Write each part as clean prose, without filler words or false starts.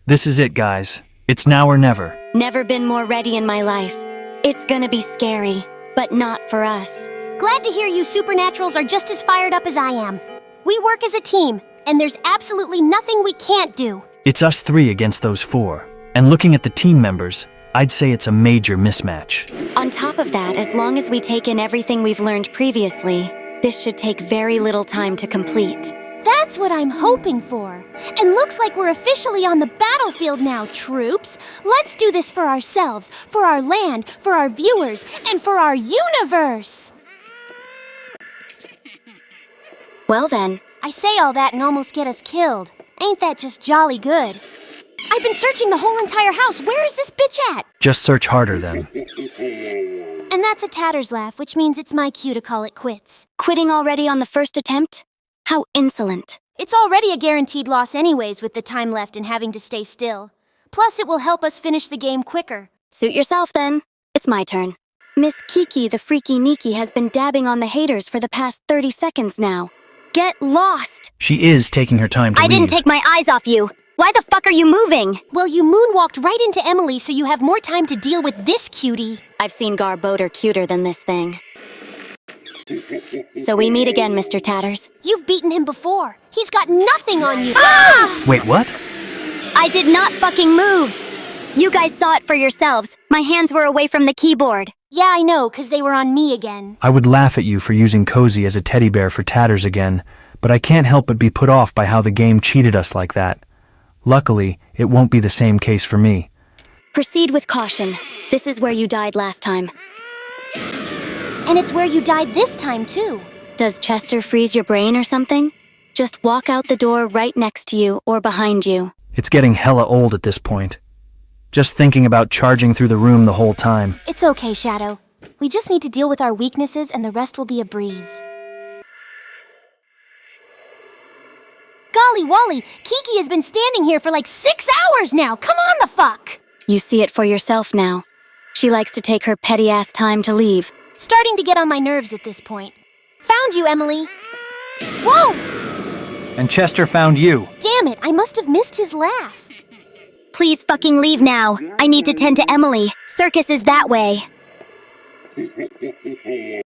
This is it, guys. It's now or never. Never been more ready in my life. It's gonna be scary, but not for us. Glad to hear you supernaturals are just as fired up as I am. We work as a team, and there's absolutely nothing we can't do. It's us three against those four. And looking at the team members, I'd say it's a major mismatch. On top of that, as long as we take in everything we've learned previously, this should take very little time to complete. That's what I'm hoping for. And looks like we're officially on the battlefield now, troops. Let's do this for ourselves, for our land, for our viewers, and for our universe. Well then. I say all that and almost get us killed. Ain't that just jolly good? I've been searching the whole entire house. Where is this bitch at? Just search harder then. And that's a Tatter's laugh, which means it's my cue to call it quits. Quitting already on the first attempt? How insolent. It's already a guaranteed loss anyways with the time left and having to stay still. Plus, it will help us finish the game quicker. Suit yourself then. It's my turn. Miss Kiki the Freaky Neeky has been dabbing on the haters for the past 30 seconds now. Get lost! She is taking her time to leave. I didn't take my eyes off you. Why the fuck are you moving? Well, you moonwalked right into Emily, so you have more time to deal with this cutie. I've seen Garboder cuter than this thing. So we meet again, Mr. Tatters. You've beaten him before. He's got nothing on you. Ah! Wait, what? I did not fucking move! You guys saw it for yourselves. My hands were away from the keyboard. Yeah, I know, 'cause they were on me again. I would laugh at you for using Cozy as a teddy bear for Tatters again, but I can't help but be put off by how the game cheated us like that. Luckily, it won't be the same case for me. Proceed with caution. This is where you died last time. And it's where you died this time, too. Does Chester freeze your brain or something? Just walk out the door right next to you or behind you. It's getting hella old at this point. Just thinking about charging through the room the whole time. It's okay, Shadow. We just need to deal with our weaknesses and the rest will be a breeze. Golly Wally, Kiki has been standing here for like 6 hours now. Come on the fuck! You see it for yourself now. She likes to take her petty-ass time to leave. Starting to get on my nerves at this point. Found you, Emily. Whoa! And Chester found you. Damn it, I must have missed his laugh. Please fucking leave now. I need to tend to Emily. Circus is that way.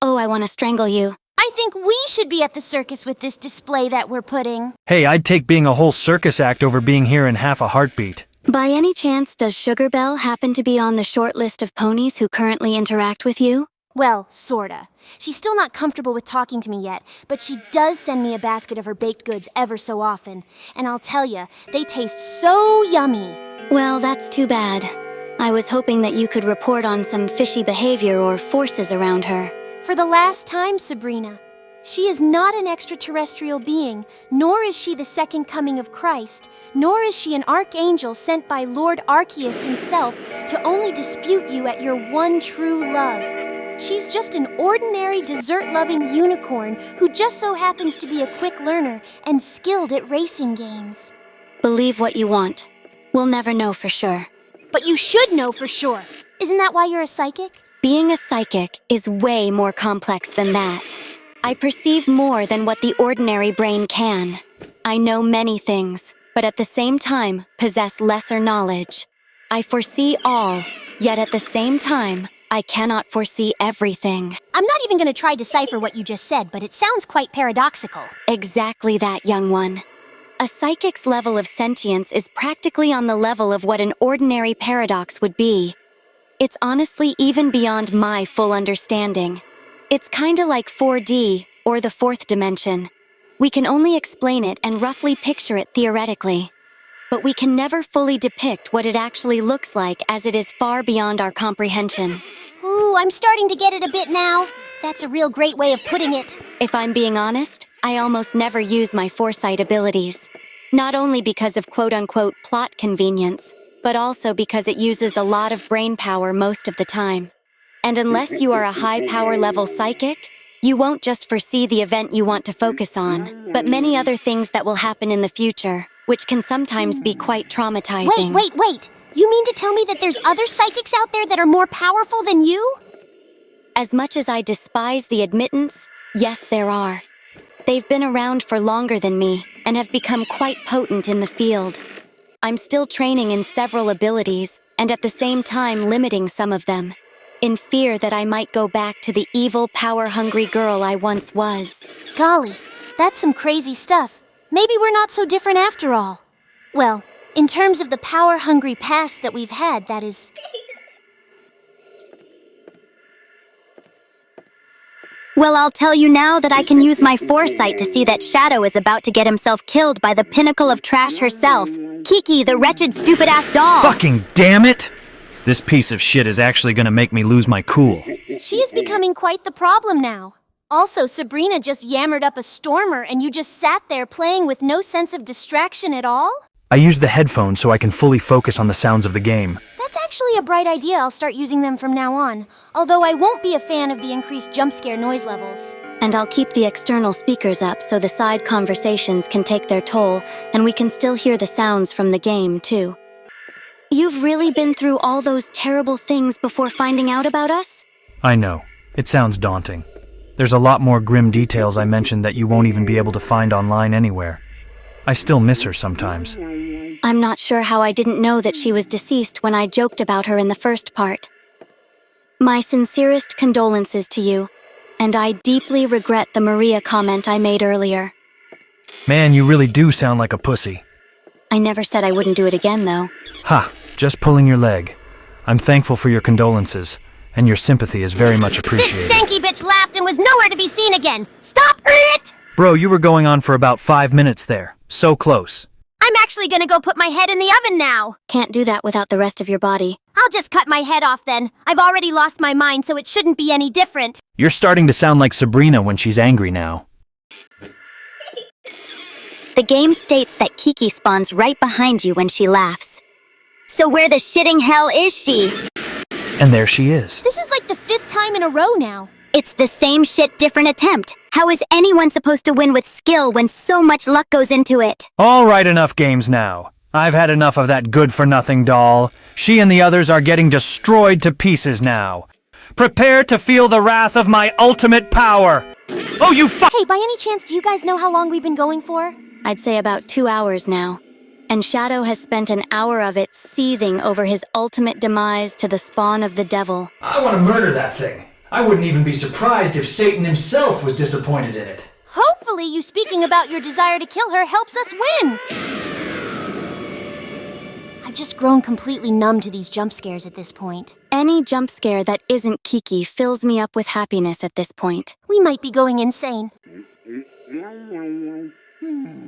Oh, I want to strangle you. I think we should be at the circus with this display that we're putting. Hey, I'd take being a whole circus act over being here in half a heartbeat. By any chance, does Sugar Belle happen to be on the short list of ponies who currently interact with you? Well, sorta. She's still not comfortable with talking to me yet, but she does send me a basket of her baked goods ever so often. And I'll tell ya, they taste so yummy. Well, that's too bad. I was hoping that you could report on some fishy behavior or forces around her. For the last time, Sabrina. She is not an extraterrestrial being, nor is she the second coming of Christ, nor is she an archangel sent by Lord Arceus himself to only dispute you at your one true love. She's just an ordinary dessert-loving unicorn who just so happens to be a quick learner and skilled at racing games. Believe what you want. We'll never know for sure. But you should know for sure. Isn't that why you're a psychic? Being a psychic is way more complex than that. I perceive more than what the ordinary brain can. I know many things, but at the same time possess lesser knowledge. I foresee all, yet at the same time, I cannot foresee everything. I'm not even going to try to decipher what you just said, but it sounds quite paradoxical. Exactly that, young one. A psychic's level of sentience is practically on the level of what an ordinary paradox would be. It's honestly even beyond my full understanding. It's kinda like 4D, or the fourth dimension. We can only explain it and roughly picture it theoretically. But we can never fully depict what it actually looks like as it is far beyond our comprehension. Ooh, I'm starting to get it a bit now. That's a real great way of putting it. If I'm being honest, I almost never use my foresight abilities. Not only because of quote-unquote plot convenience, but also because it uses a lot of brain power most of the time. And unless you are a high-power level psychic, you won't just foresee the event you want to focus on, but many other things that will happen in the future, which can sometimes be quite traumatizing. Wait! You mean to tell me that there's other psychics out there that are more powerful than you? As much as I despise the admittance, yes, there are. They've been around for longer than me and have become quite potent in the field. I'm still training in several abilities and at the same time limiting some of them, in fear that I might go back to the evil, power-hungry girl I once was. Golly, that's some crazy stuff. Maybe we're not so different after all. Well, in terms of the power-hungry past that we've had, that is. Well, I'll tell you now that I can use my foresight to see that Shadow is about to get himself killed by the pinnacle of trash herself, Kiki, the wretched, stupid-ass doll. Fucking damn it! This piece of shit is actually gonna make me lose my cool. She is becoming quite the problem now. Also, Sabrina just yammered up a stormer and you just sat there playing with no sense of distraction at all? I used the headphones so I can fully focus on the sounds of the game. That's actually a bright idea. I'll start using them from now on. Although I won't be a fan of the increased jump scare noise levels. And I'll keep the external speakers up so the side conversations can take their toll and we can still hear the sounds from the game, too. You've really been through all those terrible things before finding out about us? I know. It sounds daunting. There's a lot more grim details I mentioned that you won't even be able to find online anywhere. I still miss her sometimes. I'm not sure how I didn't know that she was deceased when I joked about her in the first part. My sincerest condolences to you, and I deeply regret the Maria comment I made earlier. Man, you really do sound like a pussy. I never said I wouldn't do it again, though. Ha, just pulling your leg. I'm thankful for your condolences, and your sympathy is very much appreciated. This stanky bitch laughed and was nowhere to be seen again. Stop it! Bro, you were going on for about 5 minutes there. So close. I'm actually gonna go put my head in the oven now. Can't do that without the rest of your body. I'll just cut my head off then. I've already lost my mind, so it shouldn't be any different. You're starting to sound like Sabrina when she's angry now. The game states that Kiki spawns right behind you when she laughs. So where the shitting hell is she? And there she is. This is like the 5th time in a row now. It's the same shit, different attempt. How is anyone supposed to win with skill when so much luck goes into it? All right, enough games now. I've had enough of that good-for-nothing doll. She and the others are getting destroyed to pieces now. Prepare to feel the wrath of my ultimate power. Oh, you Hey, by any chance, do you guys know how long we've been going for? I'd say about 2 hours now. And Shadow has spent an hour of it seething over his ultimate demise to the spawn of the devil. I want to murder that thing. I wouldn't even be surprised if Satan himself was disappointed in it. Hopefully you speaking about your desire to kill her helps us win! I've just grown completely numb to these jump scares at this point. Any jump scare that isn't Kiki fills me up with happiness at this point. We might be going insane.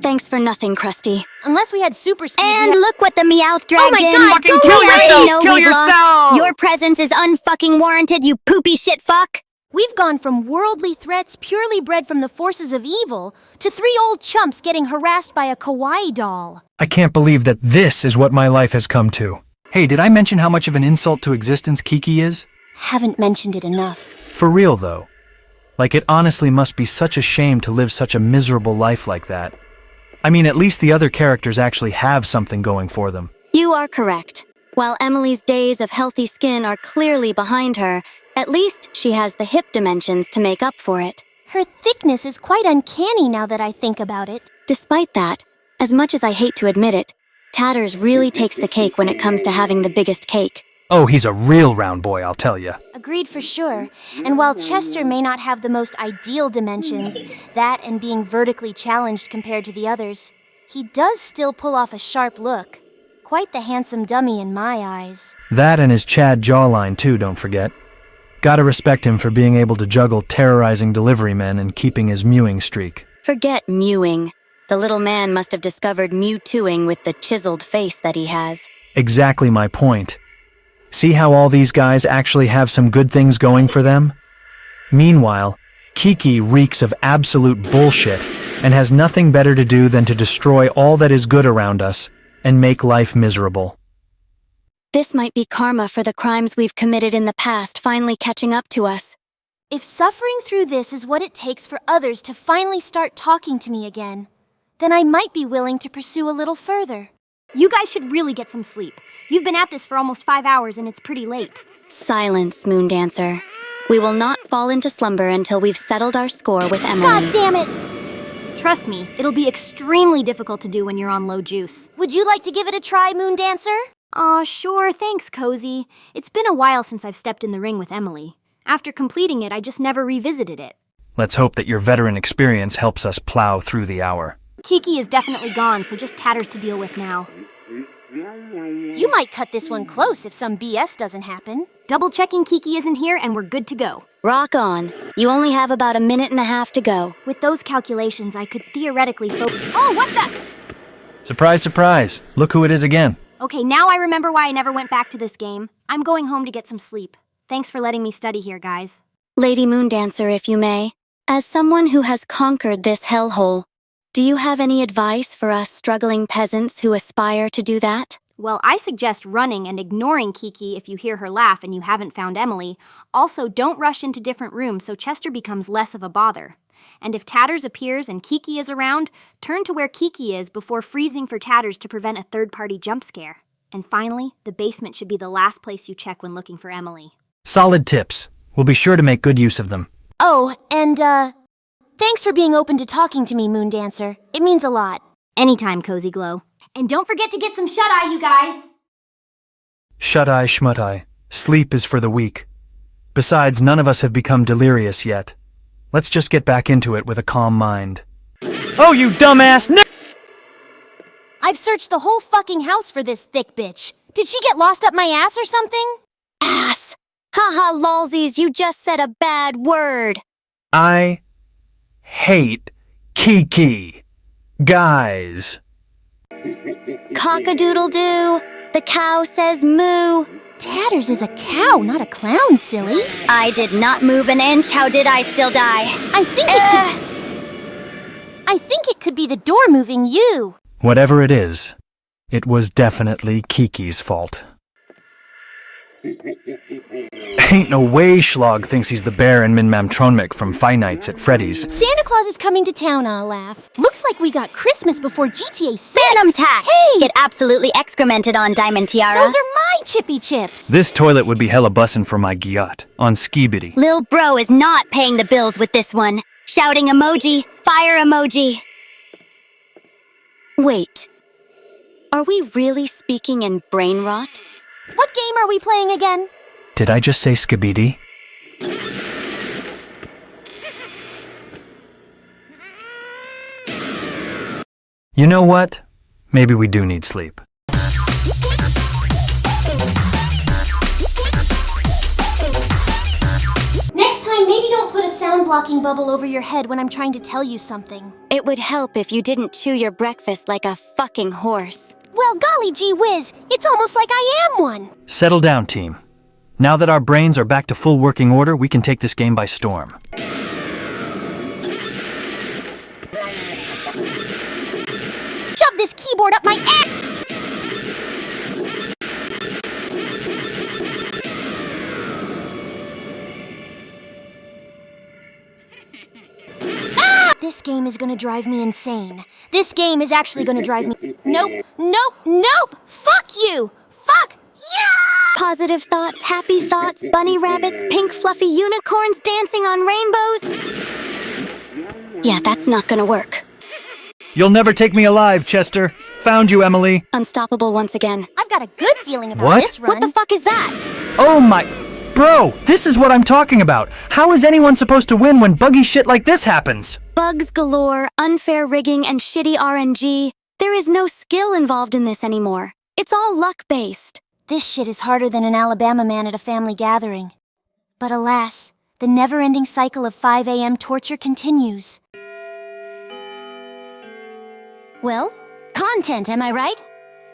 Thanks for nothing, Krusty. Unless we had super speed. And look what the Meowth dragged in. Oh my god, Go kill away. yourself! Know Kill we've yourself! Lost. Your presence is unfucking warranted, you poopy shit fuck! We've gone from worldly threats purely bred from the forces of evil to 3 old chumps getting harassed by a kawaii doll. I can't believe that this is what my life has come to. Hey, did I mention how much of an insult to existence Kiki is? Haven't mentioned it enough. For real, though. Like, it honestly must be such a shame to live such a miserable life like that. I mean, at least the other characters actually have something going for them. You are correct. While Emily's days of healthy skin are clearly behind her, at least she has the hip dimensions to make up for it. Her thickness is quite uncanny now that I think about it. Despite that, as much as I hate to admit it, Tatters really takes the cake when it comes to having the biggest cake. Oh, he's a real round boy, I'll tell ya. Agreed for sure. And while Chester may not have the most ideal dimensions, that and being vertically challenged compared to the others, he does still pull off a sharp look. Quite the handsome dummy in my eyes. That and his Chad jawline, too, don't forget. Gotta respect him for being able to juggle terrorizing delivery men and keeping his mewing streak. Forget mewing. The little man must have discovered Mewtwoing with the chiseled face that he has. Exactly my point. See how all these guys actually have some good things going for them? Meanwhile, Kiki reeks of absolute bullshit and has nothing better to do than to destroy all that is good around us and make life miserable. This might be karma for the crimes we've committed in the past finally catching up to us. If suffering through this is what it takes for others to finally start talking to me again, then I might be willing to pursue a little further. You guys should really get some sleep. You've been at this for almost 5 hours and it's pretty late. Silence, Moondancer. We will not fall into slumber until we've settled our score with Emily. God damn it! Trust me, it'll be extremely difficult to do when you're on low juice. Would you like to give it a try, Moon Dancer? Aw, sure, thanks, Cozy. It's been a while since I've stepped in the ring with Emily. After completing it, I just never revisited it. Let's hope that your veteran experience helps us plow through the hour. Kiki is definitely gone, so just Tatters to deal with now. You might cut this one close if some BS doesn't happen. Double-checking Kiki isn't here, and we're good to go. Rock on. You only have about a minute and a half to go. With those calculations, I could theoretically Oh, what the? Surprise, surprise. Look who it is again. Okay, now I remember why I never went back to this game. I'm going home to get some sleep. Thanks for letting me study here, guys. Lady Moondancer, if you may, as someone who has conquered this hellhole, do you have any advice for us struggling peasants who aspire to do that? Well, I suggest running and ignoring Kiki if you hear her laugh and you haven't found Emily. Also, don't rush into different rooms so Chester becomes less of a bother. And if Tatters appears and Kiki is around, turn to where Kiki is before freezing for Tatters to prevent a third-party jump scare. And finally, the basement should be the last place you check when looking for Emily. Solid tips. We'll be sure to make good use of them. Oh, and, thanks for being open to talking to me, Moon Dancer. It means a lot. Anytime, Cozy Glow. And don't forget to get some shut-eye, you guys! Shut-eye, schmut-eye. Sleep is for the weak. Besides, none of us have become delirious yet. Let's just get back into it with a calm mind. Oh, you dumbass! I've searched the whole fucking house for this thick bitch. Did she get lost up my ass or something? Ass! Haha, lolsies, you just said a bad word. I hate Kiki. Guys. Cock-a-doodle-doo. The cow says moo. Tatters is a cow, not a clown, silly. I did not move an inch. How did I still die? I think it could be the door moving you. Whatever it is, it was definitely Kiki's fault. Ain't no way Schlog thinks he's the bear in Min Mamtronmik from Five Nights at Freddy's. Santa Claus is coming to town, I'll laugh. Looks like we got Christmas before GTA 6. Phantom tax! Hey! Get absolutely excremented on, Diamond Tiara. Those are my chippy chips. This toilet would be hella bussin' for my gyat on Skibidi. Lil Bro is not paying the bills with this one. Shouting emoji, fire emoji. Wait. Are we really speaking in brain rot? What game are we playing again? Did I just say Skibidi? You know what? Maybe we do need sleep. Next time, maybe don't put a sound blocking bubble over your head when I'm trying to tell you something. It would help if you didn't chew your breakfast like a fucking horse. Well, golly gee whiz, it's almost like I am one. Settle down, team. Now that our brains are back to full working order, we can take this game by storm. Shove this keyboard up my ass! This game is gonna drive me insane. This game is actually gonna drive me... Nope, nope, nope! Fuck you! Fuck you! Positive thoughts, happy thoughts, bunny rabbits, pink fluffy unicorns dancing on rainbows. Yeah, that's not gonna work. You'll never take me alive, Chester. Found you, Emily. Unstoppable once again. I've got a good feeling about What? this run. What the fuck is that? Oh my... Bro, this is what I'm talking about. How is anyone supposed to win when buggy shit like this happens? Bugs galore, unfair rigging, and shitty RNG. There is no skill involved in this anymore. It's all luck-based. This shit is harder than an Alabama man at a family gathering. But alas, the never-ending cycle of 5 a.m. torture continues. Well, content, am I right?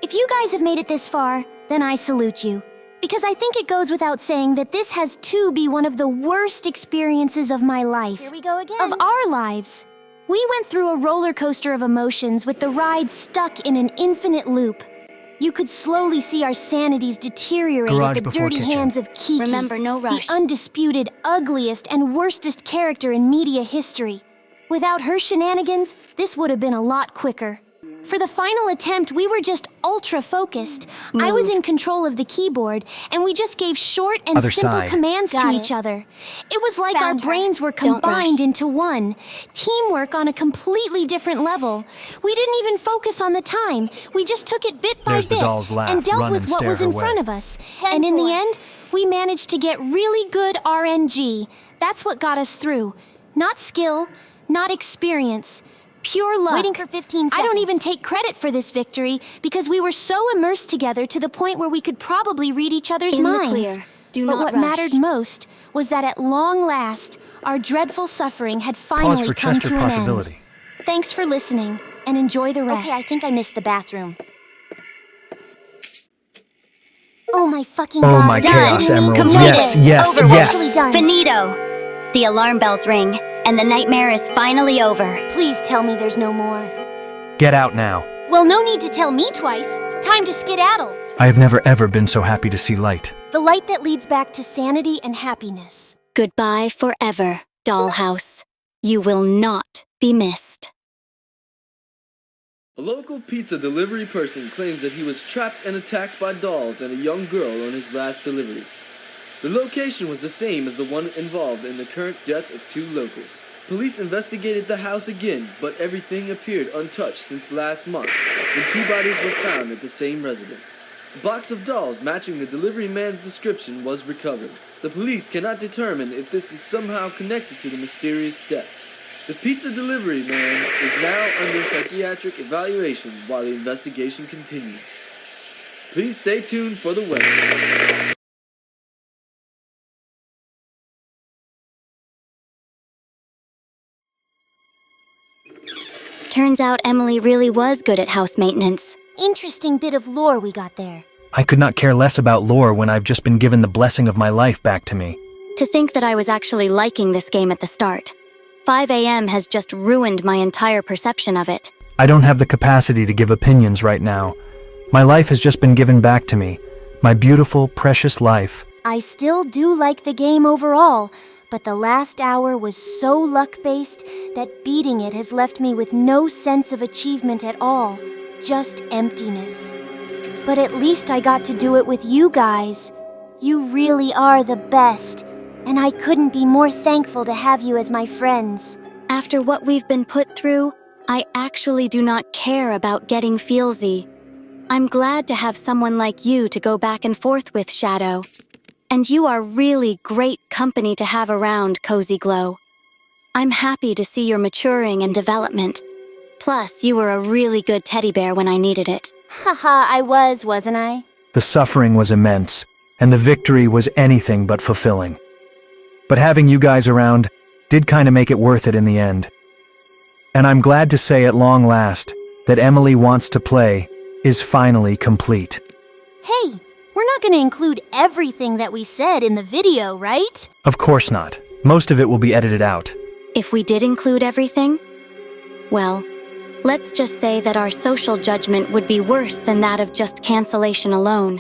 If you guys have made it this far, then I salute you. Because I think it goes without saying that this has to be one of the worst experiences of my life. Here we go again. Of our lives. We went through a roller coaster of emotions with the ride stuck in an infinite loop. You could slowly see our sanities deteriorate Garage at the before dirty kitchen. hands of Kiki. Remember, no rush. The undisputed, ugliest, and worstest character in media history. Without her shenanigans, this would have been a lot quicker. For the final attempt, we were just ultra-focused. I was in control of the keyboard, and we just gave short and Other simple side. commands to each other. It was like our brains were combined into one. Teamwork on a completely different level. We didn't even focus on the time. We just took it bit by There's the bit doll's laugh. and dealt Run with and what stare was her in way. front of us. And in the end, we managed to get really good RNG. That's what got us through. Not skill, not experience. Pure luck. Waiting for 15 I don't seconds. even take credit for this victory because we were so immersed together to the point where we could probably read each other's In the minds. clear. Do But not what rush. mattered most was that at long last, our dreadful suffering had Pause finally for come Chester to an possibility. end. Thanks for listening, and enjoy the rest. Okay, I think I missed the bathroom. Oh my fucking Oh god. my done. chaos emeralds. Completed. Yes, yes, It's yes. actually done. Finito. The alarm bells ring, and the nightmare is finally over. Please tell me there's no more. Get out now. Well, no need to tell me twice. Time to skedaddle. I have never ever been so happy to see light. The light that leads back to sanity and happiness. Goodbye forever, dollhouse. You will not be missed. A local pizza delivery person claims that he was trapped and attacked by dolls and a young girl on his last delivery. The location was the same as the one involved in the current death of 2 locals. Police investigated the house again, but everything appeared untouched since last month, when 2 bodies were found at the same residence. A box of dolls matching the delivery man's description was recovered. The police cannot determine if this is somehow connected to the mysterious deaths. The pizza delivery man is now under psychiatric evaluation while the investigation continues. Please stay tuned for the weather. Turns out Emily really was good at house maintenance. Interesting bit of lore we got there. I could not care less about lore when I've just been given the blessing of my life back to me. To think that I was actually liking this game at the start. 5 a.m. has just ruined my entire perception of it. I don't have the capacity to give opinions right now. My life has just been given back to me. My beautiful, precious life. I still do like the game overall, but the last hour was so luck-based that beating it has left me with no sense of achievement at all, just emptiness. But at least I got to do it with you guys. You really are the best, and I couldn't be more thankful to have you as my friends. After what we've been put through, I actually do not care about getting feelsy. I'm glad to have someone like you to go back and forth with, Shadow. And you are really great company to have around, Cozy Glow. I'm happy to see your maturing and development. Plus, you were a really good teddy bear when I needed it. Haha, I wasn't I? The suffering was immense, and the victory was anything but fulfilling. But having you guys around did kind of make it worth it in the end. And I'm glad to say at long last that Emily Wants to Play is finally complete. Hey, we're not going to include everything that we said in the video, right? Of course not. Most of it will be edited out. If we did include everything, well, let's just say that our social judgment would be worse than that of just cancellation alone.